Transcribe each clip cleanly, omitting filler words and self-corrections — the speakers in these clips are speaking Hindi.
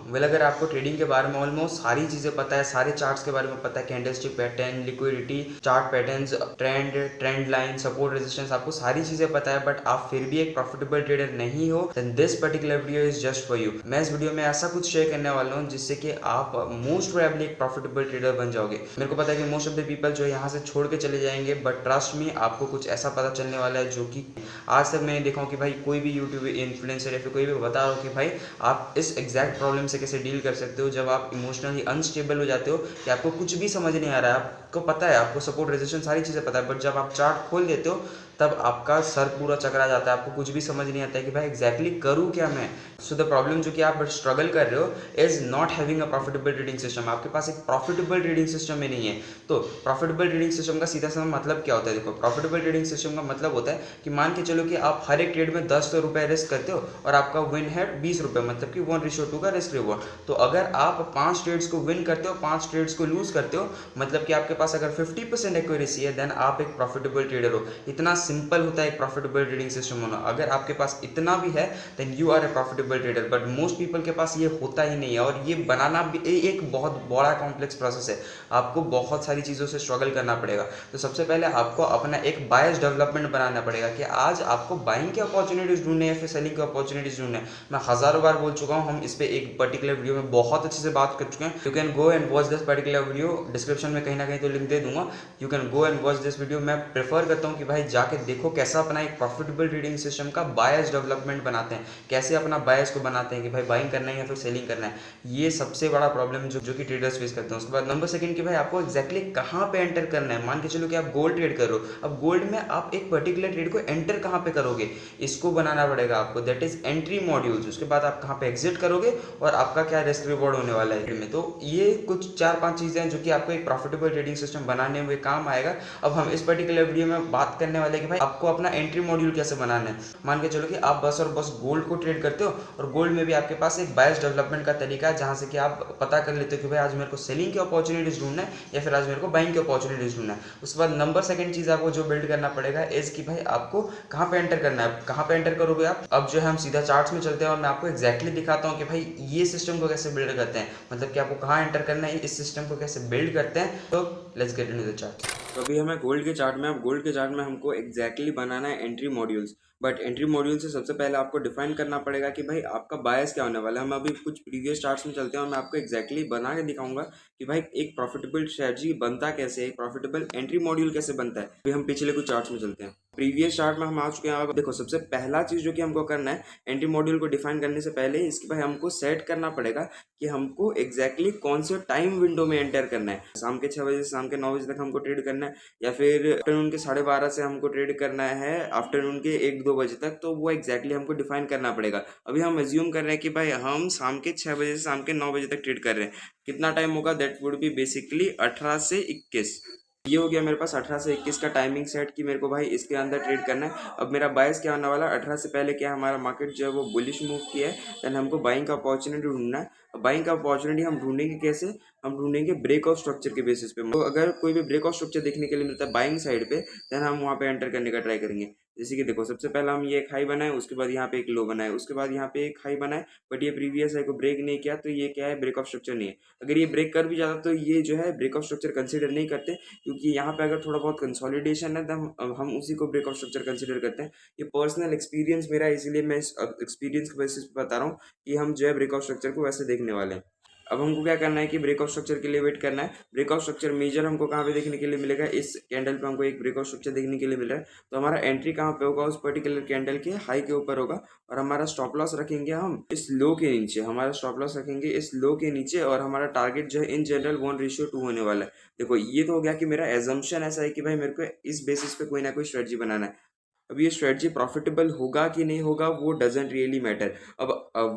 वेल अगर आपको ट्रेडिंग के बारे में ऑलमोस्ट सारी चीज़ें पता है, सारे चार्ट्स के बारे में पता है, candlestick pattern, liquidity, chart patterns, trend line, support resistance, आपको सारी चीज़ें पता है, बट आप फिर भी एक प्रॉफिटेबल ट्रेडर नहीं हो, then this particular video is just for you. मैं इस वीडियो में ऐसा कुछ शेयर करने वाला हूँ जिससे कि आप मोस्ट प्रोबेबली एक प्रॉफिटेबल ट्रेडर बन जाओगे। मेरे को पता है कि मोस्ट ऑफ द पीपल जो यहाँ से छोड़ के चले जाएंगे, बट ट्रस्ट मी आपको कुछ ऐसा पता चलने वाला है जो कि आज तक मैंने देखा हूँ कि भाई कोई भी यूट्यूब इन्फ्लुएंसर या फिर कोई भी बता रहा हो कि भाई आप इस एग्जैक्ट प्रॉब्लम से कैसे डील कर सकते हो जब आप इमोशनली अनस्टेबल हो जाते हो कि आपको कुछ भी समझ नहीं आ रहा है। आपको पता है, आपको सपोर्ट रेजिस्टेंस सारी चीज़ें पता है, बट जब आप चार्ट खोल देते हो तब आपका सर पूरा चकरा जाता है, आपको कुछ भी समझ नहीं आता है कि भाई एग्जैक्टली करूँ क्या मैं। सो द प्रॉब्लम जो कि आप स्ट्रगल कर रहे हो is not having a profitable trading system. आपके पास एक प्रॉफिटेबल ट्रेडिंग सिस्टम में नहीं है। तो प्रॉफिटेबल ट्रेडिंग सिस्टम का सीधा सा मतलब क्या होता है? देखो, प्रॉफिटेबल ट्रेडिंग सिस्टम का मतलब होता है कि मान के चलो कि आप हर एक ट्रेड में 10 रुपए रिस्क करते हो और आपका विन है 20 रुपए, मतलब कि 1:2 का रिस्क रिवॉर्ड। तो अगर आप 5 ट्रेड्स को विन करते हो, 5 ट्रेड्स को लूज करते हो, मतलब कि आपके पास अगर 50% एक्यूरेसी है, देन आप एक प्रॉफिटेबल ट्रेडर हो। इतना सिंपल होता है प्रॉफिटेबल ट्रेडिंग सिस्टम होना। अगर आपके पास इतना भी है then you are a profitable trader, but most people के पास ये होता ही नहीं है। और ये बनाना भी एक बहुत बड़ा कॉम्प्लेक्स प्रोसेस है, आपको बहुत सारी चीज़ों से स्ट्रगल करना पड़ेगा। तो सबसे पहले आपको अपना एक बायस डेवलपमेंट बनाना पड़ेगा कि आज आपको बाइंग की अपॉर्चुनिटीज ढूंढने या फिर सेलिंग की अपॉर्चुनिटीज ढूंढने। मैं हज़ारों बार बोल चुका हूँ, हम इस पर एक पर्टिकुलर वीडियो में बहुत अच्छे से बात कर चुके हैं। You can go and watch this particular video, description में कहीं ना कहीं तो लिंक दे दूंगा। You can go and watch this video. मैं प्रेफर करता हूँ कि भाई जाके देखो कैसा अपना एक प्रॉफिटेबल ट्रेडिंग सिस्टम का बायस डेवलपमेंट बनाते हैं, कैसे अपना बायस को बनाते हैं कि भाई बाइंग करना है या फिर सेलिंग करना है। ये सबसे बड़ा प्रॉब्लम जो कि ट्रेडर्स फेस करते हैं। उसके बाद नंबर सेकंड कि भाई आपको एग्जैक्टली कहाँ पे एंटर करना है। मान के चलो कि आप गोल्ड ट्रेड कर रहे हो, अब गोल्ड में आप एक पर्टिकुलर ट्रेड को एंटर कहाँ पे करोगे, इसको बनाना पड़ेगा आपको, दैट इज एंट्री मॉड्यूल्स। उसके बाद आप कहाँ पे एग्जिट करोगे और आपका क्या रिस्क रिवॉर्ड होने वाला है ट्रेड में। तो ये कुछ 4-5 चीजें हैं जो कि आपको एक प्रॉफिटेबल ट्रेडिंग सिस्टम बनाने में काम आएगा। अब हम इस पर्टिकुलर वीडियो में बात करने वाले हैं कि भाई आपको अपना एंट्री मॉड्यूल कैसे बनाना है। मान के चलो कि आप बस और बस गोल्ड को ट्रेड करते हो और गोल्ड में भी आपके पास एक बायस डेवलपमेंट का तरीका है जहां से कि आप पता कर लेते हो कि भाई आज मेरे को सेलिंग की अपॉर्चुनिटीज ढूंढना है या फिर आज मेरे को बाइंग की अपॉर्चुनिटीज ढूंढना है। उसके बाद नंबर सेकंड चीज आपको जो बिल्ड करना पड़ेगा इज कि भाई आपको कहाँ पे एंटर करना है। कहाँ पे एंटर करोगे आप? अब जो है हम सीधा चार्ट्स में चलते हैं और मैं आपको एग्जैक्टली दिखाता हूँ कि भाई ये सिस्टम को कैसे बिल्ड करते हैं, मतलब कि आपको कहाँ एंटर करना है, इस सिस्टम को कैसे बिल्ड करते हैं। तो let's get into the chart. तो अभी हमें गोल्ड के चार्ट में, अब गोल्ड के चार्ट में हमको एग्जैक्टली बनाना है entry modules. But entry module से सबसे पहले आपको डिफाइन करना पड़ेगा कि भाई आपका बायस क्या होने वाला है। हम अभी कुछ प्रीवियस चार्ट्स में चलते हैं और मैं आपको एग्जैक्टली बना के दिखाऊंगा कि भाई एक प्रॉफिटेबल स्ट्रेटजी बनता कैसे है, एक प्रॉफिटेबल एंट्री मॉड्यूल कैसे बनता है। अभी हम पिछले कुछ चार्ट्स में चलते हैं। प्रीवियस चार्ट में हम आ चुके हैं। अब देखो, सबसे पहला चीज जो कि हमको करना है एंट्री मॉड्यूल को डिफाइन करने से पहले इसकी भाई हमको सेट करना पड़ेगा कि हमको एग्जैक्टली कौन से टाइम विंडो में एंटर करना है। शाम के 6 बजे से शाम के 9 बजे तक हमको ट्रेड करना है, या फिर आफ्टरनून के 12:30 से हमको ट्रेड करना है आफ्टरनून के 1-2 बजे तक। तो वो एग्जैक्टली हमको डिफाइन करना पड़ेगा। अभी हम एज्यूम कर रहे हैं कि भाई हम शाम के 6 बजे से शाम के 9 बजे तक ट्रेड कर रहे हैं। कितना टाइम होगा? दैट वुड बी बेसिकली 18 से 21। ये हो गया मेरे पास 18 से 21 का टाइमिंग सेट कि मेरे को भाई इसके अंदर ट्रेड करना है। अब मेरा बायस क्या होने वाला है? 18 से पहले क्या हमारा मार्केट जो है वो बुलिश मूव किया है, देन हमको बाइंग का अपॉर्चुनिटी ढूंढना है। बाइंग का अपॉर्चुनिटी हम ढूंढेंगे कैसे? हम ढूंढेंगे ब्रेक ऑफ स्ट्रक्चर के बेसिस पे। तो अगर कोई भी ब्रेक ऑफ स्ट्रक्चर देखने के लिए मिलता है बाइंग साइड पे, देन हम वहाँ पे एंटर करने का ट्राई करेंगे। जैसे कि देखो, सबसे पहला हम ये एक हाई बनाए, उसके बाद यहाँ पे एक लो बनाए, उसके बाद यहाँ पे एक हाई बनाए, बट ये प्रीवियस हाई को ब्रेक नहीं किया, तो ये क्या है? ब्रेक ऑफ स्ट्रक्चर नहीं है। अगर ये ब्रेक कर भी जाता तो ये जो है ब्रेक ऑफ स्ट्रक्चर कंसिडर नहीं करते, क्योंकि यहाँ पे अगर थोड़ा बहुत कंसोलिडेशन है तो हम उसी को ब्रेक ऑफ स्ट्रक्चर कंसिडर करते हैं। ये पर्सनल एक्सपीरियंस मेरा है, इसीलिए मैं इस एक्सपीरियंस के बेसिस पे बता रहा हूँ कि हम जो है ब्रेक ऑफ स्ट्रक्चर को वैसे देखने वाले हैं। अब हमको क्या करना है कि ब्रेक ऑफ स्ट्रक्चर के लिए वेट करना है। ब्रेक ऑफ स्ट्रक्चर मेजर हमको कहाँ पे देखने के लिए मिलेगा? इस कैंडल पे हमको एक ब्रेक ऑफ स्ट्रक्चर देखने के लिए मिल रहा है। तो हमारा एंट्री कहाँ पे होगा? उस पर्टिकुलर कैंडल के हाई के ऊपर होगा। और हमारा स्टॉप लॉस रखेंगे हम इस लो के नीचे, हमारा स्टॉप लॉस रखेंगे इस लो के नीचे। और हमारा टारगेट जो है इन जनरल 1:2 होने वाला है। देखो, ये तो हो गया कि मेरा एजम्पशन ऐसा है कि भाई मेरे को इस बेसिस पे कोई ना कोई स्ट्रेटजी बनाना है। अब ये स्ट्रेटजी प्रॉफिटेबल होगा कि नहीं होगा वो डजेंट रियली मैटर। अब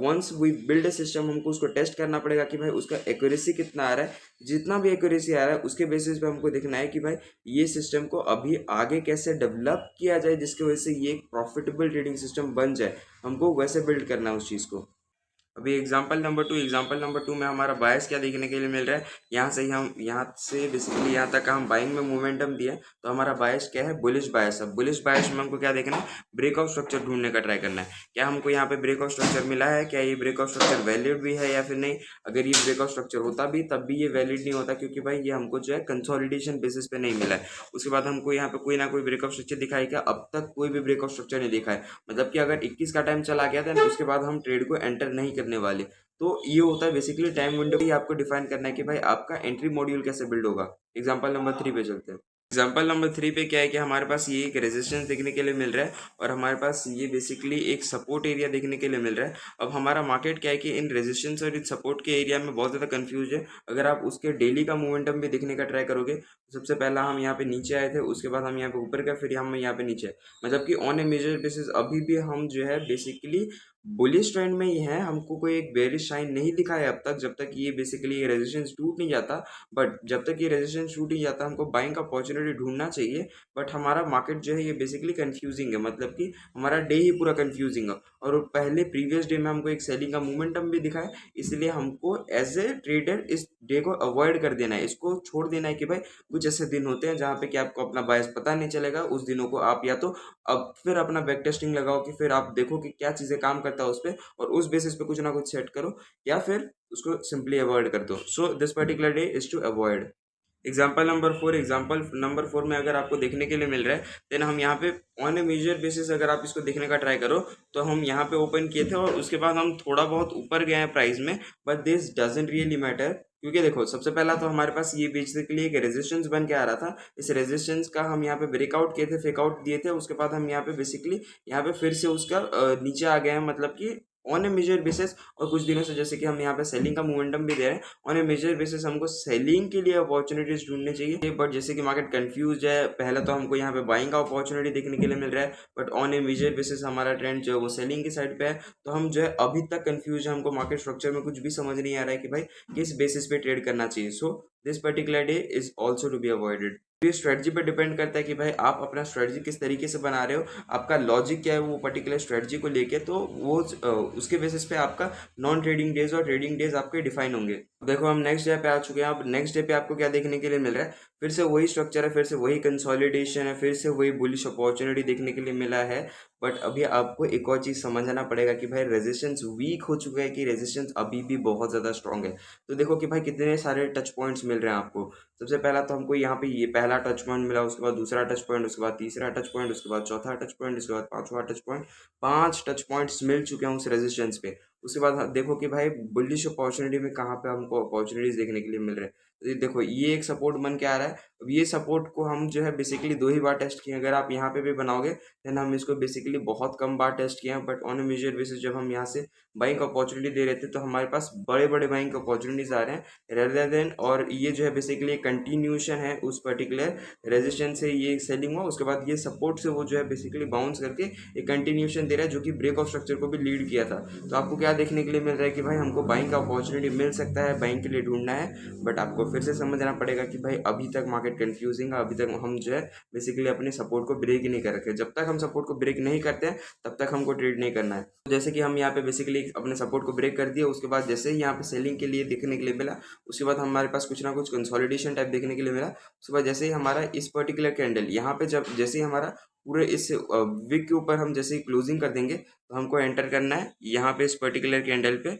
once we build a system, हमको उसको टेस्ट करना पड़ेगा कि भाई उसका एक्यूरेसी कितना आ रहा है। जितना भी एक्यूरेसी आ रहा है उसके बेसिस पे हमको देखना है कि भाई ये सिस्टम को अभी आगे कैसे डेवलप किया जाए जिसकी वजह से ये एक प्रॉफिटेबल ट्रेडिंग सिस्टम बन जाए। हमको वैसे बिल्ड करना है उस चीज़ को। अभी एग्जांपल नंबर 2 में हमारा बायस क्या देखने के लिए मिल रहा है। यहाँ से बेसिकली यहाँ तक हम बाइंग में मोमेंटम दिए, तो हमारा बायस क्या है, बुलिश बायस है। बुलिश बायस में हमको क्या देखना है, ब्रेकआउट स्ट्रक्चर ढूंढने का ट्राई करना है। क्या हमको यहाँ पे ब्रेकआउट स्ट्रक्चर मिला है, क्या ये ब्रेकआउट स्ट्रक्चर वैलिड भी है या फिर नहीं। अगर ये ब्रेकआउट स्ट्रक्चर होता भी तब भी ये वैलिड नहीं होता, क्योंकि भाई ये हमको जो है कंसोलिडेशन बेसिस पे नहीं मिला है। उसके बाद हमको यहाँ पे कोई ना कोई ब्रेकआउट स्ट्रक्चर दिखाई, क्या अब तक कोई भी ब्रेकआउट स्ट्रक्चर नहीं दिखा है। मतलब कि अगर 21 का टाइम चला गया था तो उसके बाद हम ट्रेड को एंटर नहीं करने वाले। तो ये होता है बेसिकली टाइम विंडो ही आपको डिफाइन करना है कि भाई आपका एंट्री मॉड्यूल कैसे बिल्ड होगा। एग्जांपल नंबर 3 पे चलते हैं। एग्जाम्पल नंबर 3 पे क्या है कि हमारे पास ये एक रेजिस्टेंस देखने के लिए मिल रहा है और हमारे पास ये बेसिकली एक सपोर्ट एरिया देखने के लिए मिल रहा है। अब हमारा मार्केट क्या है कि इन रेजिस्टेंस और इन सपोर्ट के एरिया में बहुत ज़्यादा कंफ्यूज है। अगर आप उसके डेली का मोमेंटम भी देखने का ट्राई करोगे तो सबसे पहला हम यहाँ पे नीचे आए थे, उसके बाद हम यहाँ पे ऊपर गए, फिर हम यहाँ पे नीचे आए। मतलब कि ऑन ए मेजर बेसिस अभी भी हम जो है बेसिकली बुलिश ट्रेंड में ही है। हमको कोई एक बेरिश साइन नहीं दिखा है अब तक, जब तक ये बेसिकली ये रेजिस्टेंस टूट नहीं जाता। बट जब तक ये रेजिस्टेंस टूट नहीं जाता हमको बाइंग का अपॉर्चुनिटी ढूंढना चाहिए। बट हमारा मार्केट जो है ये बेसिकली कंफ्यूजिंग है, मतलब कि हमारा डे ही पूरा कंफ्यूजिंग है। और पहले प्रीवियस डे में हमको एक सेलिंग का मोमेंटम भी दिखा है, इसलिए हमको एज ए ट्रेडर इस डे को अवॉइड कर देना है, इसको छोड़ देना है कि भाई कुछ ऐसे दिन होते हैं जहाँ पे कि आपको अपना बायस पता नहीं चलेगा। उस दिनों को आप या तो अब फिर अपना बैक टेस्टिंग लगाओ कि फिर आप देखो कि क्या चीज़ें काम करता है उस पर, और उस बेसिस पे कुछ ना कुछ सेट करो, या फिर उसको सिंपली अवॉइड कर दो। So this particular day is to avoid. Example number 4 में अगर आपको देखने के लिए मिल रहा है, देन हम यहाँ पे ऑन ए मेजर बेसिस अगर आप इसको देखने का ट्राई करो तो हम यहाँ पे ओपन किए थे और उसके बाद हम थोड़ा बहुत ऊपर गए हैं प्राइस में। But this doesn't really matter, क्योंकि देखो सबसे पहला तो हमारे पास ये बेसिकली एक रेजिस्टेंस बन के आ रहा था। इस रेजिस्टेंस का हम यहाँ पे ब्रेकआउट किए थे, फेकआउट दिए थे, उसके बाद हम यहाँ पे बेसिकली यहाँ पे फिर से उसका नीचे आ गए हैं, मतलब कि ऑन ए मेजर बेसिस। और कुछ दिनों से जैसे कि हम यहाँ पे सेलिंग का मोमेंटम भी दे रहे हैं, ऑन ए मेजर बेसिस हमको सेलिंग के लिए अपॉर्चुनिटीज ढूंढनी चाहिए। बट जैसे कि मार्केट कंफ्यूज है, पहले तो हमको यहाँ पे बाइंग का अपॉर्चुनिटी देखने के लिए मिल रहा है, but on a major basis हमारा ट्रेंड जो है वो सेलिंग की साइड पे है। तो हम जो है अभी तक कंफ्यूज है, हमको मार्केट स्ट्रक्चर में कुछ भी समझ नहीं आ रहा है कि भाई किस बेसिस पे ट्रेड करना चाहिए। So this particular day is also to be avoided. ये स्ट्रेटजी पे डिपेंड करता है कि भाई आप अपना स्ट्रेटजी किस तरीके से बना रहे हो, आपका लॉजिक क्या है वो पर्टिकुलर स्ट्रेटजी को लेके। तो वो उसके बेसिस पे आपका नॉन ट्रेडिंग डेज और ट्रेडिंग डेज आपके डिफाइन होंगे। देखो हम नेक्स्ट डे पे आ चुके हैं। अब नेक्स्ट डे पे आपको क्या देखने के लिए मिल रहा है, फिर से वही स्ट्रक्चर है, फिर से वही कंसोलिडेशन है, फिर से वही बुलिश अपॉर्चुनिटी देखने के लिए मिला है। बट अभी आपको एक और चीज़ समझना पड़ेगा कि भाई रेजिस्टेंस वीक हो चुका है कि रेजिस्टेंस अभी भी बहुत ज़्यादा स्ट्रांग है। तो देखो कि भाई कितने सारे टच पॉइंट्स मिल रहे हैं आपको। सबसे पहला तो हमको यहाँ पे ये पहला टच पॉइंट मिला, उसके बाद दूसरा टच पॉइंट, उसके बाद तीसरा टच पॉइंट, उसके बाद चौथा टच पॉइंट, उसके बाद पांचवा टच पॉइंट। 5 टच पॉइंट्स मिल चुके हैं उस रेजिस्टेंस पे। उसके बाद देखो कि भाई बुलिश अपॉर्चुनिटी में कहाँ पे हमको अपॉर्चुनिटीज देखने के लिए मिल रहे हैं। तो ये देखो ये एक सपोर्ट बन के आ रहा है। अब ये सपोर्ट को हम जो है बेसिकली 2 ही बार टेस्ट किए। अगर आप यहाँ पे भी बनाओगे देन हम इसको बेसिकली बहुत कम बार टेस्ट किए हैं। But on a major basis जब हम यहाँ से बाइंग अपॉर्चुनिटी दे रहे थे तो हमारे पास बड़े बड़े बाइंग अपॉर्चुनिटीज आ रहे हैं रेदर देन। और ये जो है बेसिकली कंटिन्यूशन है उस पर्टिकुलर रेजिस्टेंस से, ये सेलिंग हुआ उसके बाद ये सपोर्ट से वो जो है बेसिकली बाउंस करके एक कंटिन्यूशन दे रहा है, जो कि ब्रेक ऑफ स्ट्रक्चर को भी लीड किया था। तो आपको क्या देखने के लिए मिल रहा है कि भाई हमको बाइंग का अपॉर्चुनिटी मिल सकता है, बाइंग के लिए ढूंढना है। बट आपको फिर से समझना पड़ेगा कि भाई अभी तक मार्केट कंफ्यूजिंग है, अभी तक हम जो है बेसिकली अपने सपोर्ट को ब्रेक ही नहीं कर रखे। जब तक हम सपोर्ट को ब्रेक नहीं करते हैं तब तक हमको ट्रेड नहीं करना है। जैसे कि हम यहाँ पे बेसिकली अपने सपोर्ट को ब्रेक कर दिया, उसके बाद जैसे ही यहाँ पे सेलिंग के लिए देखने के लिए मिला, उसके बाद हमारे पास कुछ ना कुछ कंसोलिडेशन टाइप देखने के लिए मिला। उसके बाद जैसे ही हमारा इस पर्टिकुलर कैंडल यहाँ पे जब जैसे ही हमारा पूरे इस विक के ऊपर हम जैसे ही क्लोजिंग कर देंगे तो हमको एंटर करना है यहाँ पे इस पर्टिकुलर कैंडल पे।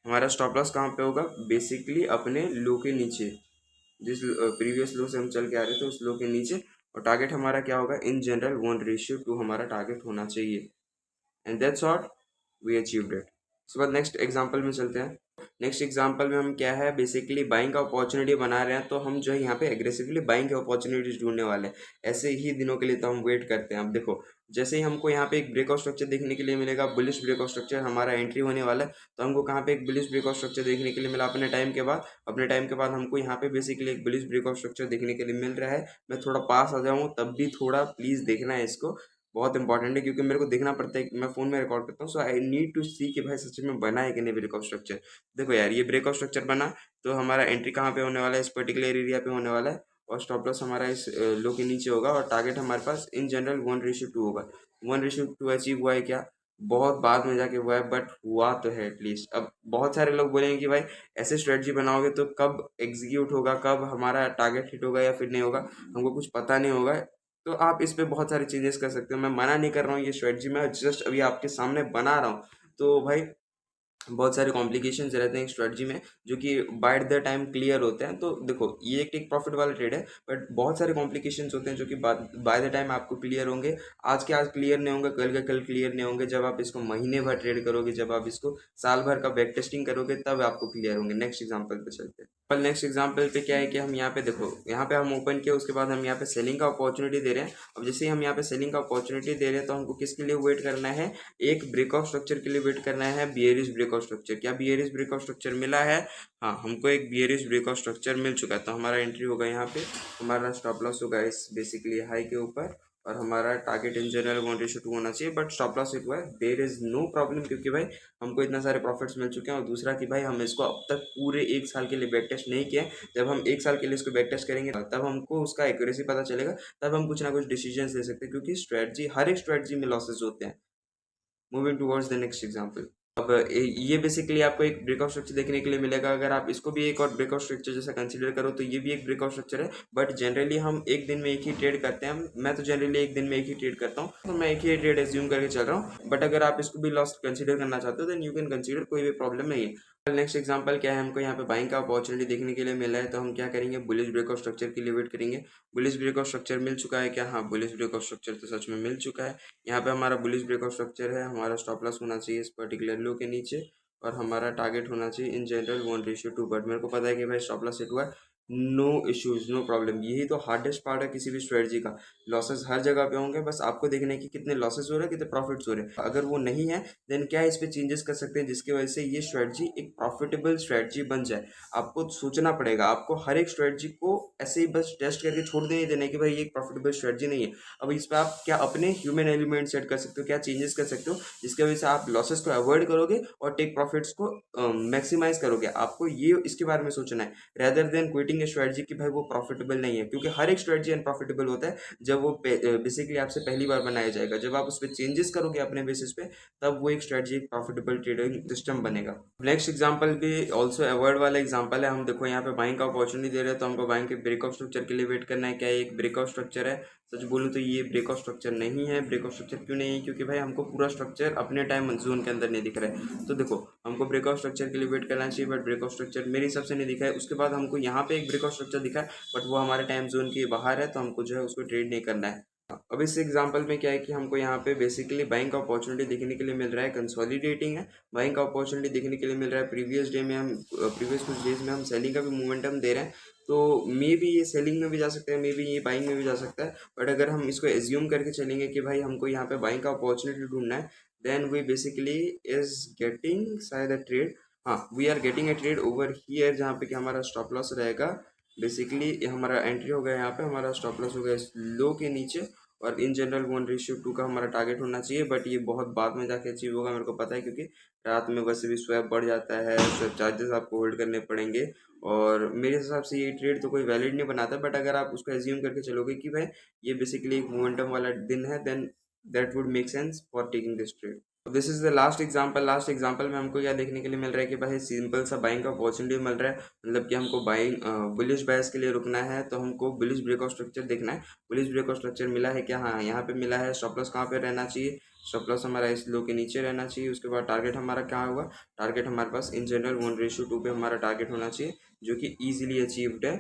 हमारा स्टॉप लॉस कहाँ पे होगा, बेसिकली अपने लो के नीचे, जिस प्रीवियस लो से हम चल के आ रहे थे उस लो के नीचे। और टारगेट हमारा क्या होगा, इन जनरल 1:2 हमारा टारगेट होना चाहिए। And that's what we achieved it. उसके बाद नेक्स्ट एग्जांपल में चलते हैं। नेक्स्ट एग्जांपल में हम क्या है बेसिकली बाइंग का अपॉर्चुनिटी बना रहे हैं, तो हम जो है यहाँ पे एग्रेसिवली बाइंग की अपॉर्चुनिटीज ढूंढने वाले हैं। ऐसे ही दिनों के लिए तो हम वेट करते हैं। अब देखो जैसे ही हमको यहाँ पे एक ब्रेकआउट स्ट्रक्चर देखने के लिए मिलेगा, बुलिश ब्रेकआउट स्ट्रक्चर हमारा एंट्री होने वाला है। तो हमको कहाँ पे एक बुलिश ब्रेकआउट स्ट्रक्चर देखने के लिए मिला अपने टाइम के बाद। अपने टाइम के बाद हमको यहाँ पे बेसिकली एक बुलिश ब्रेकआउट स्ट्रक्चर देखने के लिए मिल रहा है। मैं थोड़ा पास आ जाऊँ तब भी थोड़ा प्लीज़ देखना है इसको, बहुत इंपॉर्टेंट है क्योंकि मेरे को देखना पड़ता है कि मैं फ़ोन में रिकॉर्ड करता हूँ। सो आई नीड टू सी कि भाई सच में बना है कि नहीं ब्रेकआउट स्ट्रक्चर। देखो यार ये ब्रेकआउट स्ट्रक्चर बना, तो हमारा एंट्री कहाँ पे होने वाला है, इस पर्टिकुलर एरिया पे होने वाला है। और स्टॉप लॉस हमारा इस लो के नीचे होगा और टारगेट हमारे पास इन जनरल 1:2 होगा। 1:2 अचीव हुआ है क्या, बहुत बाद में जाके हुआ है, बट हुआ तो है एटलीस्ट। अब बहुत सारे लोग बोलेंगे कि भाई ऐसे स्ट्रेटजी बनाओगे तो कब एग्जीक्यूट होगा, कब हमारा टारगेट हिट होगा या फिर नहीं होगा, हमको कुछ पता नहीं होगा। तो आप इस पे बहुत सारे चेंजेस कर सकते हो। मैं मना नहीं कर रहा हूँ, ये स्ट्रेटजी मैं जस्ट अभी आपके सामने बना रहा हूँ। तो भाई बहुत सारे कॉम्प्लिकेशंस रहते हैं स्ट्रेटजी में, जो कि बाय द टाइम क्लियर होते हैं। तो देखो ये एक प्रॉफिट वाला ट्रेड है, बट बहुत सारे कॉम्प्लिकेशंस होते हैं जो कि बाय द टाइम आपको क्लियर होंगे। आज के आज क्लियर नहीं होंगे, कल के कल क्लियर नहीं होंगे। जब आप इसको महीने भर ट्रेड करोगे, जब आप इसको साल भर का बैक टेस्टिंग करोगे, तब आपको क्लियर होंगे। नेक्स्ट एग्जाम्पल पे चलते हैं। पर नेक्स्ट एग्जाम्पल पे क्या है कि हम यहाँ पे देखो, यहाँ पे हम ओपन किया, उसके बाद हम यहाँ पे सेलिंग का अपॉर्चुनिटी दे रहे हैं। अब जैसे ही हम यहाँ पे सेलिंग का अपॉर्चुनिटी दे रहे हैं, तो हमको किसके लिए वेट करना है, एक ब्रेकआउट स्ट्रक्चर के लिए वेट करना है, बियरिश ब्रेकआउट स्ट्रक्चर। क्या बियरिश ब्रेकआउट स्ट्रक्चर मिला है? हाँ, हमको एक बियरिश ब्रेकआउट स्ट्रक्चर मिल चुका है। तो हमारा एंट्री होगा यहाँ पे, हमारा स्टॉप लॉस होगा इस बेसिकली हाई के ऊपर, और हमारा टारगेट इन जनरल 1:2 होना चाहिए, बट स्टॉप लॉस हिट हुआ है, देयर इज नो प्रॉब्लम, क्योंकि भाई हमको इतना सारे प्रॉफिट्स मिल चुके हैं। और दूसरा कि भाई हम इसको अब तक पूरे 1 साल के लिए बैक टेस्ट नहीं किया है। जब हम 1 साल के लिए इसको बैक टेस्ट करेंगे, तब हमको उसका एक्यूरेसी पता चलेगा, तब हम कुछ ना कुछ डिसीजन ले सकते हैं, क्योंकि स्ट्रेटजी, हर एक स्ट्रेटजी में लॉसेज होते हैं। Moving towards the next example. अब ये बेसिकली आपको एक ब्रेकआउट स्ट्रक्चर देखने के लिए मिलेगा। अगर आप इसको भी एक और ब्रेकआउट स्ट्रक्चर जैसा कंसीडर करो, तो ये भी एक ब्रेकआउट स्ट्रक्चर है, बट जनरली हम एक दिन में एक ही ट्रेड करते हैं। मैं तो जनरली एक दिन में एक ही ट्रेड करता हूँ, तो मैं एक ही ट्रेड एज्यूम करके चल रहा हूँ। बट अगर आप इसको भी लॉस कंसीडर करना चाहते हो, देन यू कैन कंसीडर, कोई भी प्रॉब्लम नहीं है। नेक्स्ट एग्जांपल क्या है, हमको यहाँ पे बाइंग का अपॉर्चुनिटी देखने के लिए मिला है, तो हम क्या करेंगे, बुलिश ब्रेकआउट स्ट्रक्चर के लिए वेट करेंगे। बुलिश ब्रेकआउट स्ट्रक्चर मिल चुका है क्या? हाँ, बुलिश ब्रेकआउट स्ट्रक्चर तो सच में मिल चुका है। यहाँ पे हमारा बुलिश ब्रेकआउट स्ट्रक्चर है, हमारा स्टॉप लॉस होना चाहिए इस पर्टिकुलर लो के नीचे, और हमारा टारगेट होना चाहिए इन जनरल 1:2। बट मेरे को पता है कि भाई स्टॉप लॉस हिट हुआ है, नो इश्यूज, नो प्रॉब्लम। यही तो हार्डेस्ट पार्ट है किसी भी स्ट्रेटजी का। लॉसेस हर जगह पे होंगे, बस आपको देखना है कि कितने लॉसेस हो रहे हैं, कितने प्रॉफिट्स हो रहे हैं। अगर वो नहीं है, देन क्या इस पे चेंजेस कर सकते हैं, जिसकी वजह से ये स्ट्रेटजी एक प्रॉफिटेबल स्ट्रेटजी बन जाए। आपको सोचना पड़ेगा, आपको हर एक स्ट्रेटजी को ऐसे ही बस टेस्ट करके छोड़ नहीं देना है कि भाई ये एक प्रॉफिटेबल स्ट्रेटजी नहीं है। अब इस पर आप क्या अपने ह्यूमन एलिमेंट सेट कर सकते हो, क्या चेंजेस कर सकते हो, जिसकी वजह से आप लॉसेस को अवॉइड करोगे और टेक प्रॉफिट्स को मैक्सिमाइज करोगे। आपको ये इसके बारे में सोचना है, रेदर देन क्विटिंग ए स्ट्रेटजी कि भाई वो प्रॉफिटेबल नहीं है, क्योंकि हर एक स्ट्रेटजी अनप्रॉफिटेबल होता है जब वो बेसिकली आपसे पहली बार बनाया जाएगा। जब आप उस पर चेंजेस करोगे अपने बेसिस पे, तब वो एक स्ट्रेटजी, एक प्रॉफिटेबल ट्रेडिंग सिस्टम बनेगा। नेक्स्ट एग्जांपल भी ऑल्सो अवॉइड वाला एग्जांपल है। हम देखो यहाँ पे बाइंग का अपॉर्चुनिटी दे रहे हैं, तो हमको बाइंग के ब्रेकआउट स्ट्रक्चर के लिए वेट करना है। क्या एक ब्रेकआउट स्ट्रक्चर है? सच बोलूँ तो ये ब्रेकआउट स्ट्रक्चर नहीं है। ब्रेकआउट स्ट्रक्चर क्यों नहीं है? क्योंकि भाई हमको पूरा स्ट्रक्चर अपने टाइम जोन के अंदर नहीं दिख रहा है। तो देखो, हमको ब्रेकआउट स्ट्रक्चर के लिए वेट करना चाहिए, बट ब्रेकआउट स्ट्रक्चर मेरे हिसाब से नहीं दिखा है। उसके बाद हमको यहाँ पे एक ब्रेकआउट स्ट्रक्चर दिखा है, बट वो हमारे टाइम जोन के बाहर है, तो हमको जो है उसको ट्रेड नहीं करना है। अब इस एग्जांपल में क्या है कि हमको यहाँ पे बेसिकली बाइंग का अपॉर्चुनिटी देखने के लिए मिल रहा है, कंसोलिडेटिंग है। बाइंग का अपॉर्चुनिटी देखने के लिए मिल रहा है। प्रीवियस कुछ डेज में हम सेलिंग का भी मोमेंटम दे रहे हैं, तो मे बी ये सेलिंग में भी जा सकता है, मे बी ये बाइंग में भी जा सकता है। बट अगर हम इसको एज्यूम करके चलेंगे कि भाई हमको यहाँ पे बाइंग का अपॉर्चुनिटी ढूंढना है, then we basically is getting शायद अ ट्रेड। हाँ, we are getting a trade over here, जहाँ पे कि हमारा स्टॉप लॉस रहेगा। बेसिकली हमारा एंट्री हो गया यहाँ पे, हमारा स्टॉप लॉस हो गया इस लो के नीचे, और इन जनरल 1:2 का हमारा टारगेट होना चाहिए। बट ये बहुत बाद में जाके अचीव होगा, मेरे को पता है, क्योंकि रात में वैसे भी स्वैप बढ़ जाता है, स्वैप चार्जेस आपको होल्ड करने पड़ेंगे, और मेरे हिसाब से ये ट्रेड तो कोई वैलिड नहीं बनाता। बट अगर आप उसको एज्यूम करके चलोगे कि भाई ये बेसिकली एक मोमेंटम वाला दिन है, then that would make sense for taking this trade. This is the last example. Last example में हमको क्या देखने के लिए मिल रहा है कि भाई सिंपल सा बाइंग का अपॉर्चुनिटी मिल रहा है। मतलब कि हमको बाइंग बुलिश बायस के लिए रुकना है, तो हमको बुलिश ब्रेकआउट स्ट्रक्चर देखना है। बुलिश ब्रेकआउट स्ट्रक्चर मिला है क्या? हाँ, यहाँ पे मिला है। स्टॉप लॉस कहाँ पे रहना चाहिए? स्टॉप लॉस हमारा इस लो के नीचे रहना चाहिए। उसके बाद टारगेट हमारा क्या होगा? टारगेट हमारे पास इन जनरल 1:2 पे हमारा टारगेट होना चाहिए, जो कि ईजिली अचीव्ड है।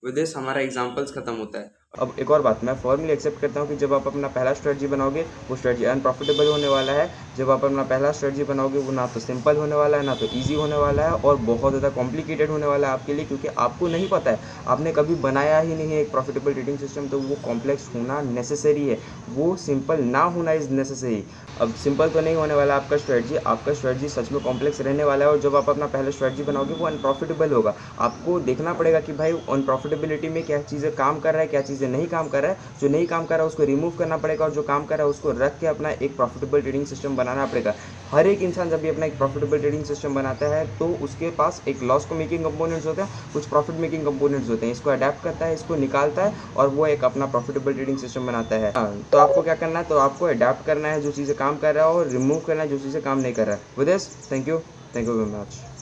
विद दिस हमारा एग्जाम्पल्स खत्म होता है। अब एक और बात, मैं फॉर्मली एक्सेप्ट करता हूँ कि जब आप अपना पहला स्ट्रेटजी बनाओगे, वो स्ट्रेटजी अनप्रॉफिटेबल होने वाला है। जब आप अपना पहला स्ट्रेटजी बनाओगे, वो ना तो सिंपल होने वाला है, ना तो ईजी होने वाला है, और बहुत ज़्यादा कॉम्प्लिकेटेड होने वाला है आपके लिए, क्योंकि आपको नहीं पता है, आपने कभी बनाया ही नहीं है एक प्रॉफिटेबल ट्रेडिंग सिस्टम। तो वो कॉम्प्लेक्स होना नेसेसरी है, वो सिंपल ना होना इज़ नेसेसरी। अब सिंपल तो नहीं होने वाला आपका स्ट्रेटजी सच में कॉम्प्लेक्स रहने वाला है। और जब आप अपना पहला स्ट्रेटजी बनाओगे, वो अनप्रॉफिटेबल होगा। आपको देखना पड़ेगा कि भाई अनप्रॉफिटेबिलिटी में क्या चीज़ें काम कर रहा है, क्या चीज़ें जो नहीं काम कर रहा है, जो नहीं काम कर रहा है उसको रिमूव करना पड़ेगा, और जो काम कर रहा है उसको रख के अपना एक प्रॉफिटेबल ट्रेडिंग सिस्टम बनाना पड़ेगा। हर एक इंसान जब भी अपना एक प्रॉफिटेबल ट्रेडिंग सिस्टम बनाता है तो उसके पास एक लॉस को मेकिंग कंपोनेंट्स होते हैं, कुछ प्रॉफिट मेकिंग कंपोनेंट्स होते हैं, इसको अडेप्ट करता है, इसको निकालता है और वो एक अपना प्रॉफिटेबल ट्रेडिंग सिस्टम बनाता है। तो आपको क्या करना है, तो आपको अडेप्ट करना है जो चीज़ें काम कर रहा है और रिमूव करना है जो चीज़ें काम नहीं कर रहा है। With this, thank you very much.